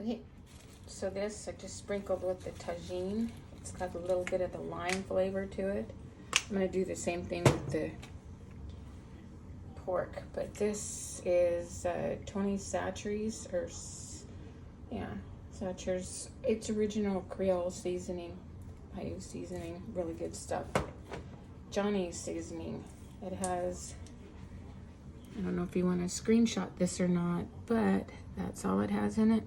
Okay, so this I just sprinkled with the tagine. It's got a little bit of the lime flavor to it. I'm gonna do the same thing with the pork, but this is Tony Chachere's, or yeah, Chachere's. It's original Creole seasoning. I use seasoning, really good stuff. Johnny's seasoning. It has, I don't know if you want to screenshot this or not, but that's all it has in it.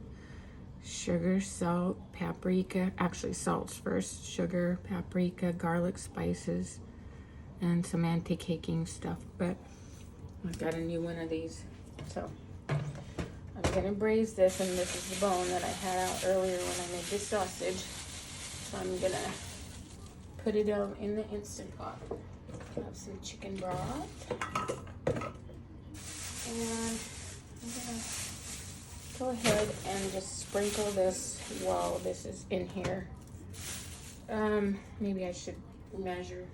Sugar, salt, paprika, actually salt's first, sugar, paprika, garlic, spices, and some anti-caking stuff. But I've got a new one of these. So I'm gonna braise this, and this is the bone that I had out earlier when I made this sausage. So I'm gonna put it in the Instant Pot. Have some chicken broth. And I'm gonna go ahead and just sprinkle this while this is in here. Maybe I should measure,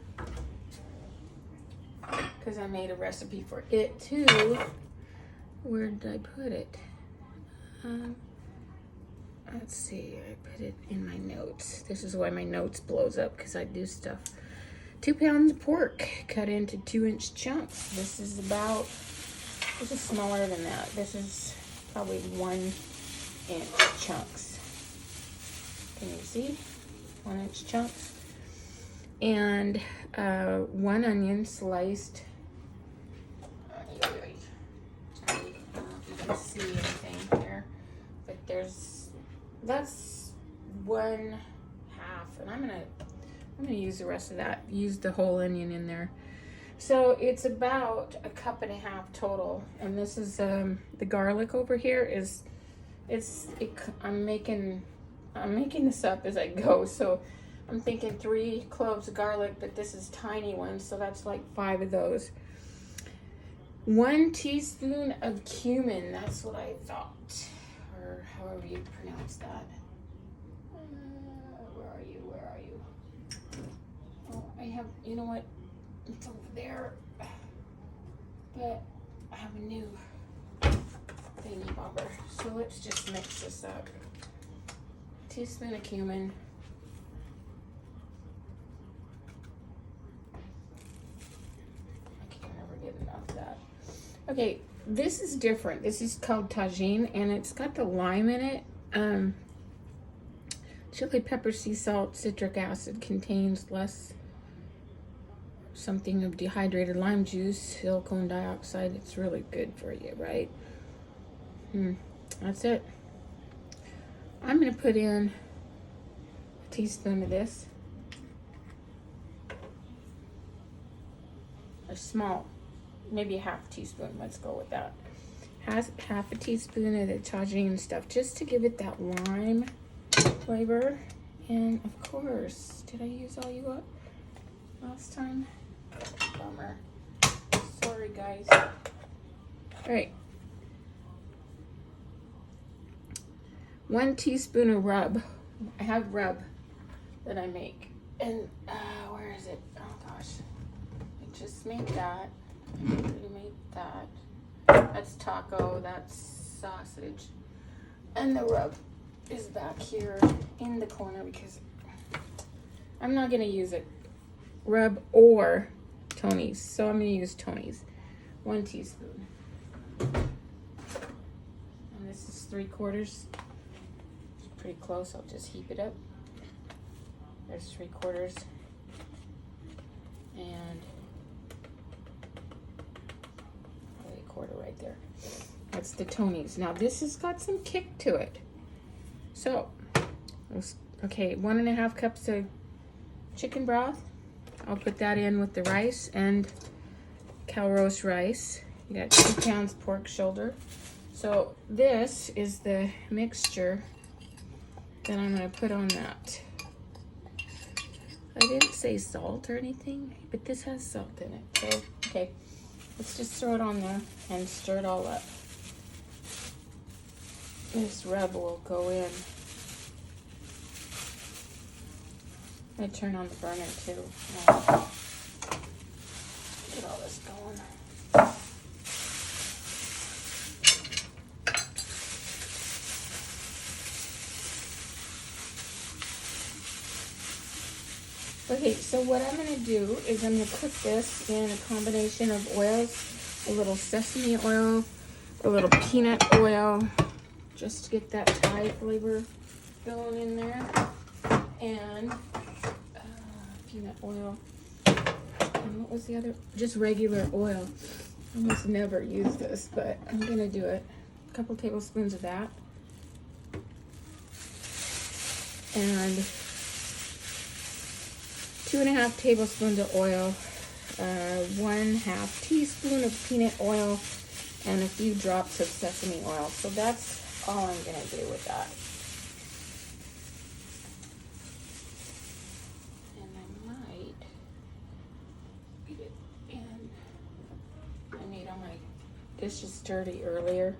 because I made a recipe for it too. Where did I put it? Let's see, I put it in my notes. This is why my notes blows up, because I do stuff. 2 pounds of pork cut into 2-inch chunks. This is about, this is smaller than that. This is probably 1-inch chunks. Can you see? 1-inch chunks. And 1 onion sliced. I don't know if you can see anything here, but that's 1/2, and I'm gonna use the rest of that. Use the whole onion in there. So it's about 1.5 cups total. And this is the garlic over here is I'm making this up as I go. So I'm thinking 3 cloves of garlic, but this is tiny ones, so that's like 5 of those. 1 teaspoon of cumin. That's what I thought, or however you pronounce that. Where are you? Oh, I have, you know what? It's over there. But I have a new thingy bobber. So let's just mix this up. Teaspoon of cumin. I can't ever get enough of that. Okay, this is different. This is called tagine, and it's got the lime in it. Chili pepper, sea salt, citric acid, contains less something of dehydrated lime juice, silicone dioxide. It's really good for you, right? That's it. I'm gonna put in a teaspoon of this. A small, maybe a 1/2 teaspoon. Let's go with that. Half a teaspoon of the tagine stuff, just to give it that lime flavor. And of course, did I use all you up last time? Bummer. Sorry, guys. All right. 1 teaspoon of rub. I have rub that I make. And where is it? Oh gosh. I just made that. I already made that. That's taco. That's sausage. And the rub is back here in the corner because I'm not gonna use it rub or Tony's, so I'm gonna use Tony's. 1 teaspoon, and this is 3/4. It's pretty close. I'll just heap it up. There's 3/4, and probably 1/4 right there. That's the Tony's. Now this has got some kick to it. So, okay, 1.5 cups of chicken broth. I'll put that in with the rice and Calrose rice. You got 2 pounds pork shoulder. So this is the mixture that I'm gonna put on that. I didn't say salt or anything, but this has salt in it. So, okay, let's just throw it on there and stir it all up. This rub will go in. I'm gonna turn on the burner too. Get all this going. Okay, so what I'm going to do is I'm going to cook this in a combination of oils, a little sesame oil, a little peanut oil, just to get that Thai flavor going in there, and peanut oil, and what was the other? Just regular oil. I almost never use this, but I'm going to do it. A couple tablespoons of that, and 2.5 tablespoons of oil, 1/2 teaspoon of peanut oil, and a few drops of sesame oil. So that's all I'm going to do with that. And I might beat it in. I made all my dishes dirty earlier.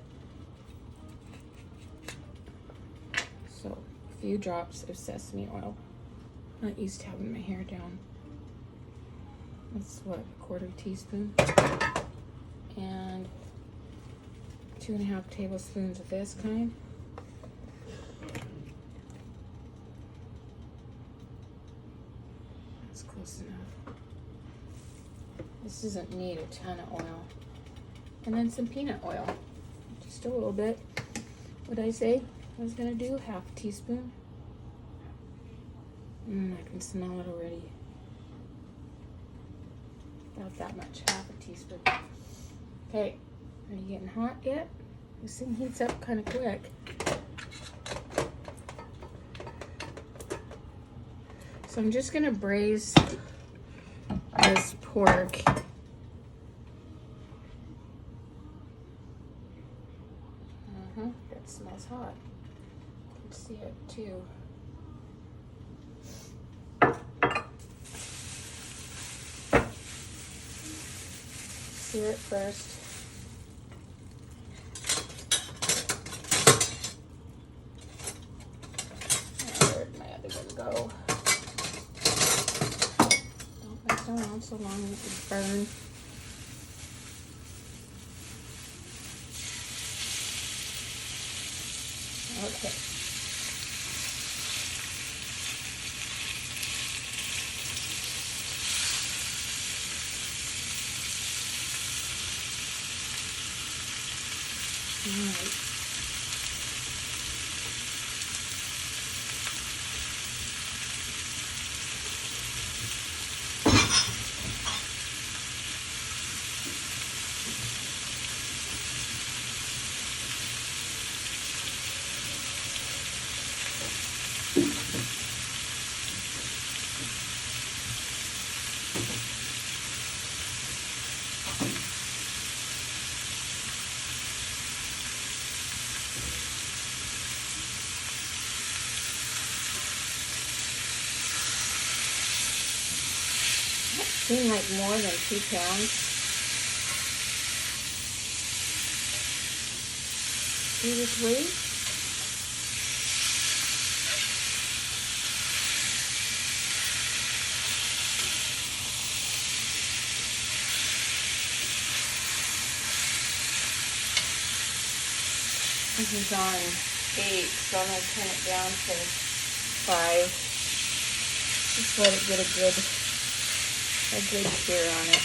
So a few drops of sesame oil. I'm not used to having my hair down. That's what, 1/4 teaspoon? And 2.5 tablespoons of this kind. That's close enough. This doesn't need a ton of oil. And then some peanut oil. Just a little bit. What did I say I was gonna do? 1/2 teaspoon. I can smell it already. About that much, 1/2 teaspoon. Okay, are you getting hot yet? This thing heats up kind of quick. So I'm just gonna braise this pork. That smells hot. You can see it too. Sear it first. Where'd my other one go? Don't mess around so long it could burn. Okay. All right. Seemed like more than 2 pounds. 2 to 3. This is on 8, so I'm going to turn it down to 5. Just let it get a good sear on it.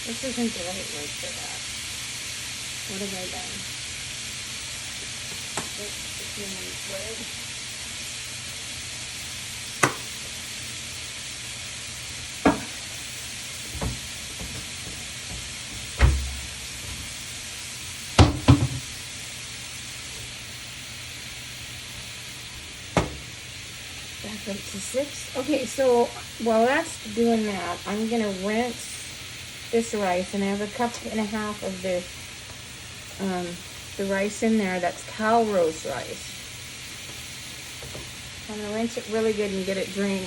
This isn't the right way for that. What have I done? Oops, the human squared. Back up to 6. Okay, so while that's doing that, I'm going to rinse this rice. And I have a cup and a half of the rice in there. That's Calrose rice. I'm going to rinse it really good and get it draining.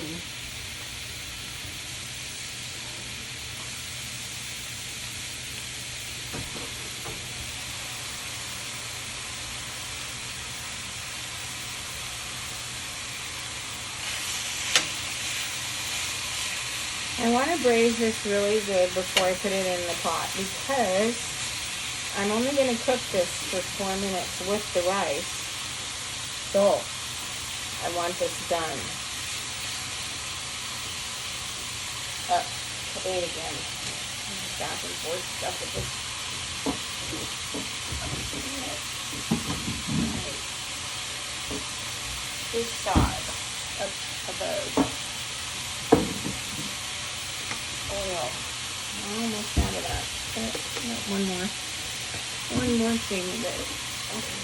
I want to braise this really good before I put it in the pot because I'm only going to cook this for 4 minutes with the rice. So I want this done. Wait again. Back and forth stuff with this. Fish sauce above. Oil. Almost out of that. One more thing of it. Okay.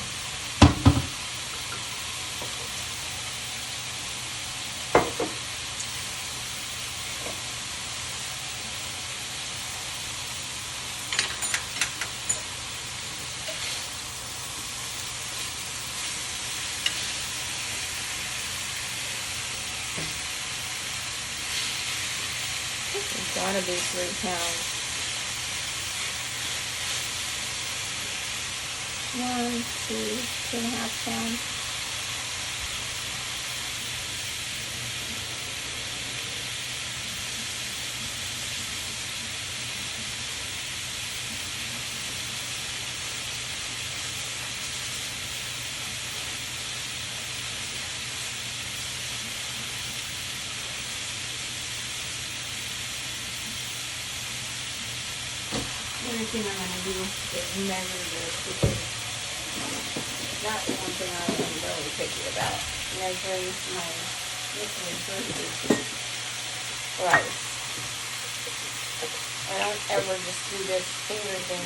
It's gotta be 3 pounds. 1, 2, 2.5 pounds. Everything I'm going to do is measure this because that's one thing I am really picky about. Measuring my liquid versus rice. I don't ever just do this finger thing.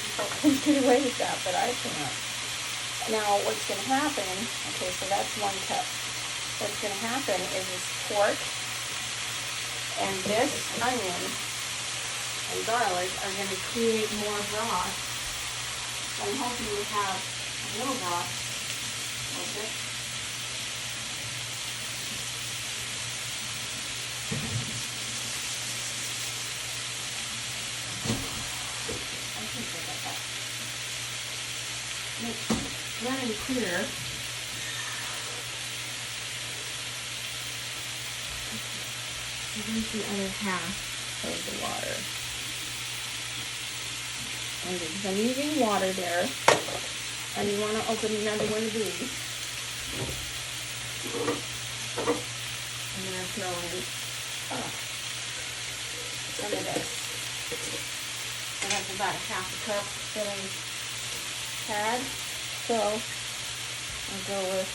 People can get away with that, but I can't. Now, what's going to happen, okay, so that's 1 cup. What's going to happen is this pork and this onion and garlic are going to create more broth. So I'm hoping we have a little broth. Okay. I think I got that. It's running clear. Here's the other half of the water. And because I'm using water there, and you want to open another one of these. I'm going to throw in some of this. And that's about a half a cup that I had. So I'll go with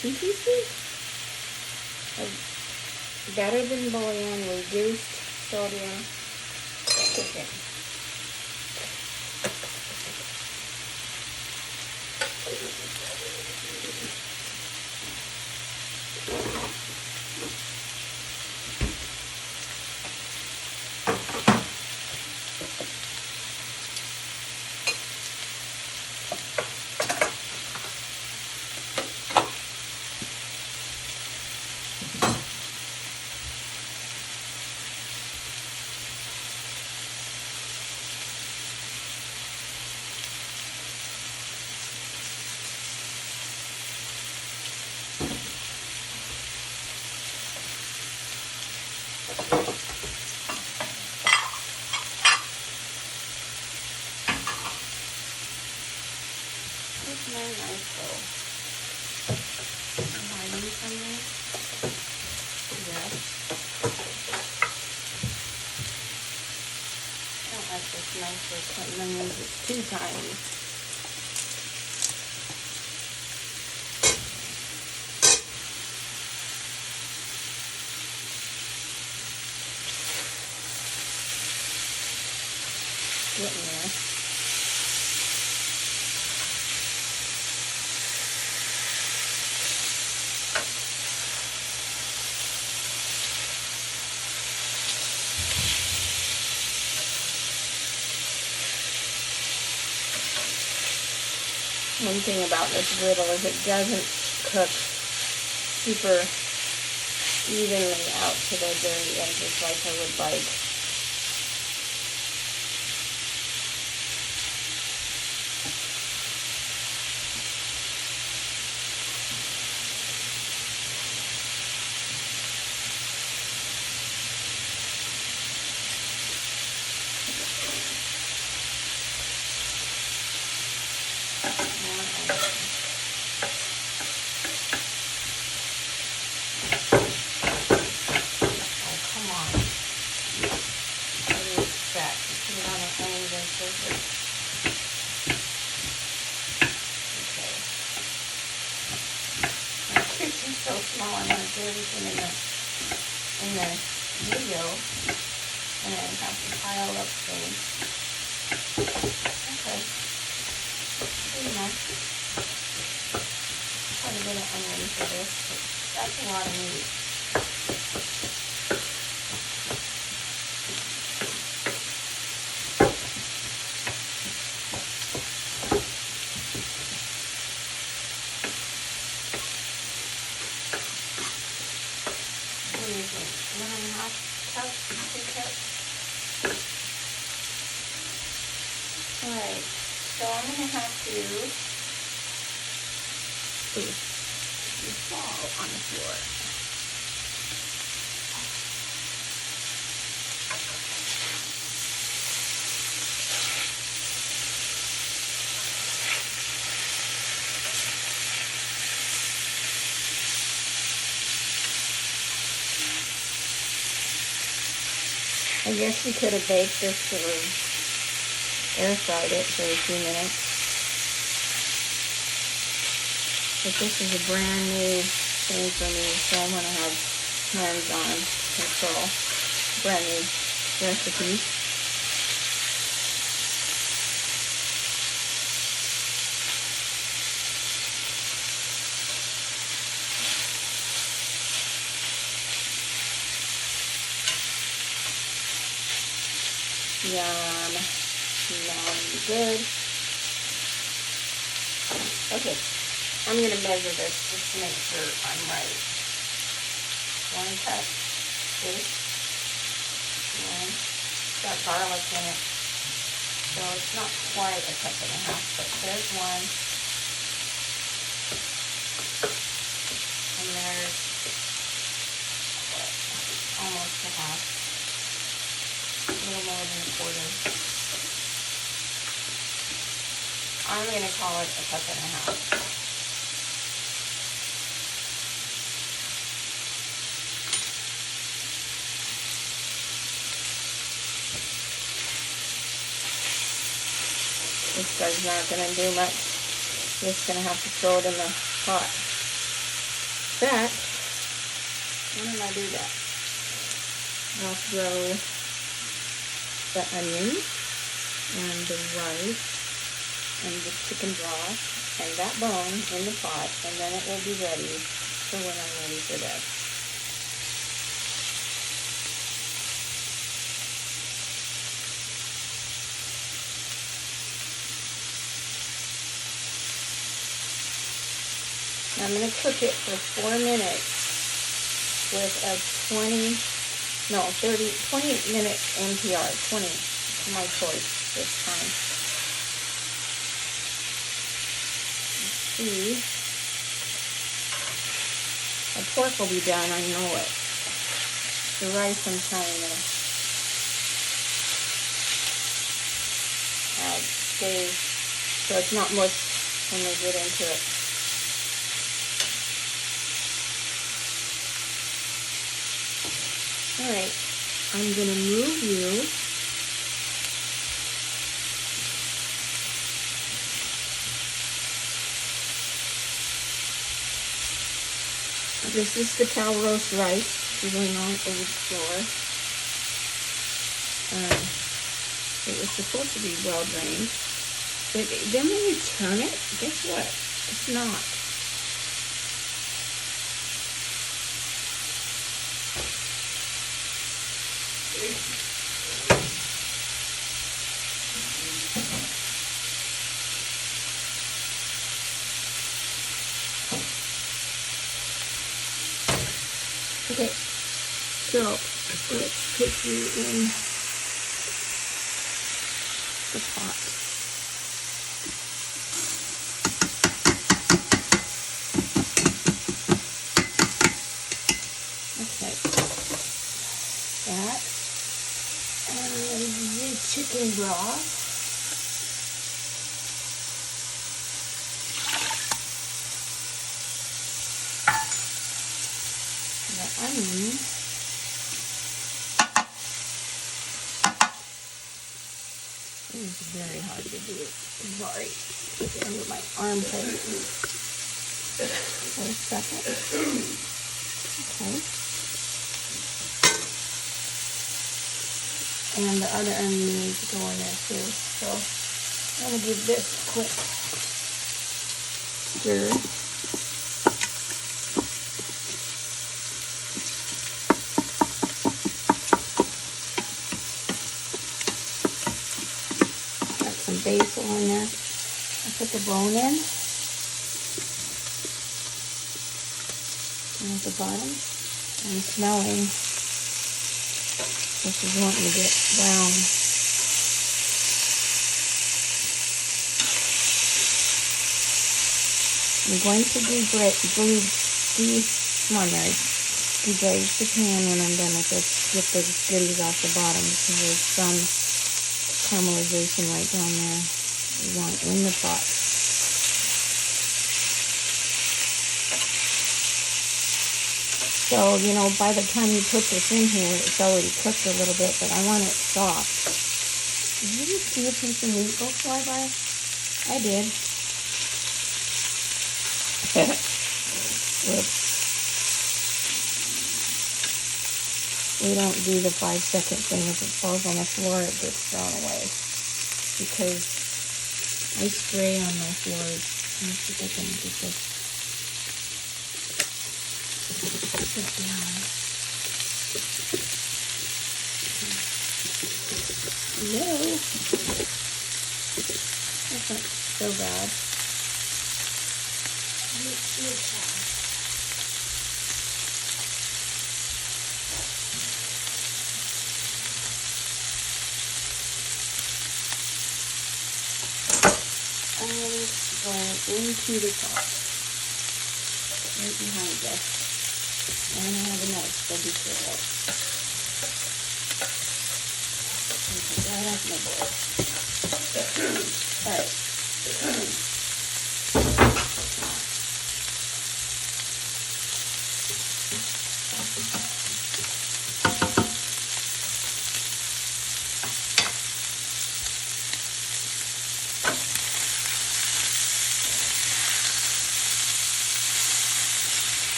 2 teaspoons of better than bouillon, reduced sodium chicken. Very nice though. Am I doing something? Yes. I don't like this knife for cutting onions. It's too tiny. Getting there. One thing about this griddle is it doesn't cook super evenly out to the very edges like I would like. So small, I want to do everything in the video, and then have to pile up things. Okay, pretty much. Quite a bit of onion for this, but that's a lot of meat. Alright, so I'm going to have to fall on the floor. I guess you could have baked this or air fried it for a few minutes. But this is a brand new thing for me, so I'm going to have hands-on control. Brand new recipe. Yum. Yum. Good. Okay. I'm going to measure this just to make sure I'm right. 1 cup. This. And it's got garlic in it. So it's not quite a cup and a half, but there's 1. And there's almost a half. A little more than a quarter. I'm going to call it a cup and a half. This guy's not going to do much. Just going to have to throw it in the pot. But, when did I do that? I'll throw the onions and the rice and the chicken broth and that bone in the pot, and then it will be ready for when I'm ready for this. I'm going to cook it for 4 minutes with a 20-minute NPR, 20, my choice this time. Let's see. The pork will be done, I know it. The rice I'm trying to stay so it's not mush when we get into it. Alright, I'm going to move you this is the Calrose rice going on old flour. It was supposed to be well drained, but then when you turn it, guess what? It's not. Okay, so let's put you in the pot. Okay, that and the chicken broth. The onion. It's very hard to do it. Sorry, put it under my armpit for a second. Okay. And the other onion needs to go in there too. So I'm going to give this a quick stir. Basil in there. I put the bone in. And at the bottom. I'm smelling. This is wanting to get brown. I'm going to debraise the pan when I'm done with this. Get the goodies off the bottom because there's some caramelization right down there. We want in the pot. So, you know, by the time you put this in here, it's already cooked a little bit, but I want it soft. Did you see a piece of meat go fly by? I did. Whoops. We don't do the 5-second thing. If it falls on the floor, it gets thrown away. Because I spray on my floors. Let me see if I can get this set down. No. That's not so bad. Into the pot, right behind this. And I have a knife, so be careful. Take it right off my board. Alright.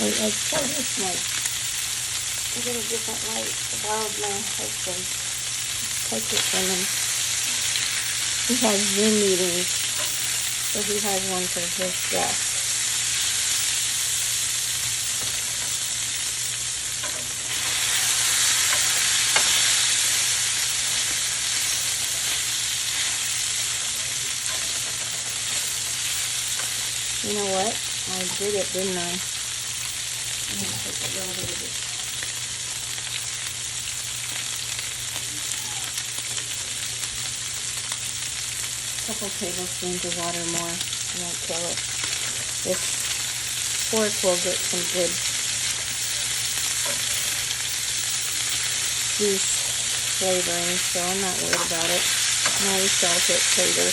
Wait, I pour this one. I get a different light. I borrowed my husband. Take it from him. He has Zoom meetings, so he has one for his guests. You know what? I did it, didn't I? I'm going to take a little bit of this. A couple tablespoons of water more. I won't kill it. This pork will get some good juice flavoring, so I'm not worried about it. I can always salt it later.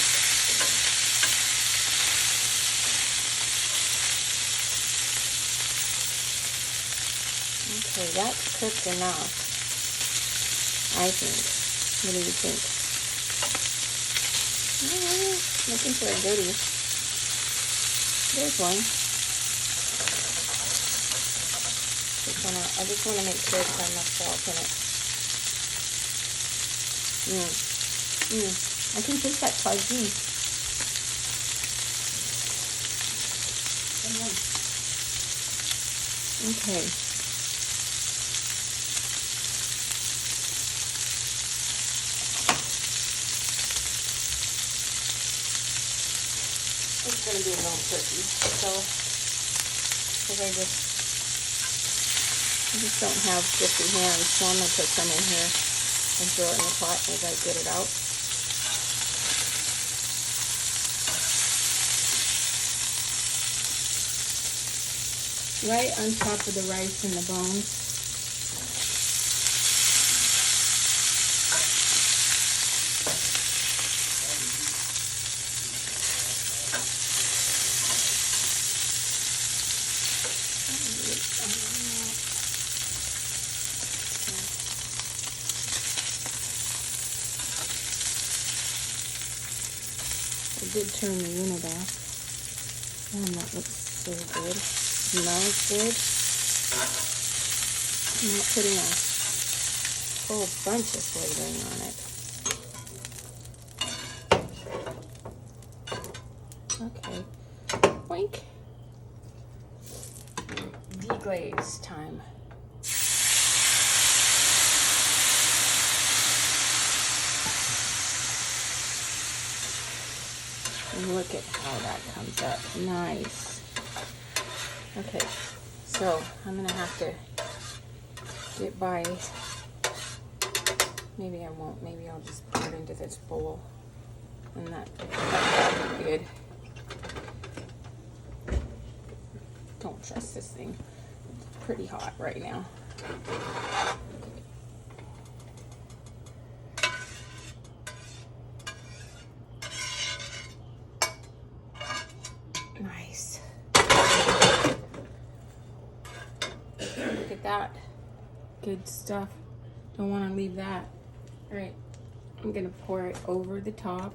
Okay, that's cooked enough, I think. What do you think? Looking for a goodie. There's one. I just want to make sure it's got enough salt in it. I can taste that fudgy. Okay. gonna be a little tricky. So, because I just don't have 50 hands, so I'm gonna put some in here and throw it in the pot as I get it out. Right on top of the rice and the bones. I did turn the unit off. And that looks so good. Smells good. I'm not putting a whole bunch of flavoring on it. Okay. Boink. Deglaze time. And look at how that comes up. Nice. Okay, so I'm gonna have to get by. Maybe I won't. Maybe I'll just put it into this bowl. And that'll be good. Don't trust this thing. It's pretty hot right now. Nice. Look at that. Good stuff. Don't want to leave that. All right. I'm going to pour it over the top.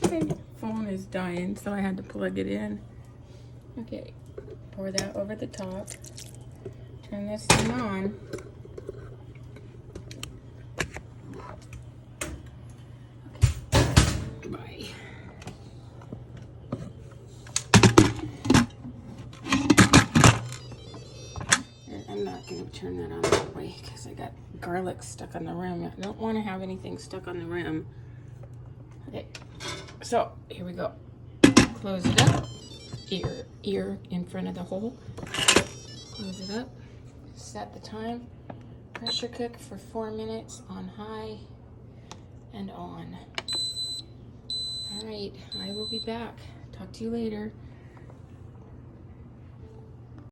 My phone is dying, so I had to plug it in. Okay. Pour that over the top. Turn this thing on. Bye. I'm not going to turn that on all the way because I got garlic stuck on the rim. I don't want to have anything stuck on the rim. Okay, so here we go. Close it up. Ear in front of the hole. Close it up. Set the time. Pressure cook for 4 minutes on high and on. All right, I will be back. Talk to you later.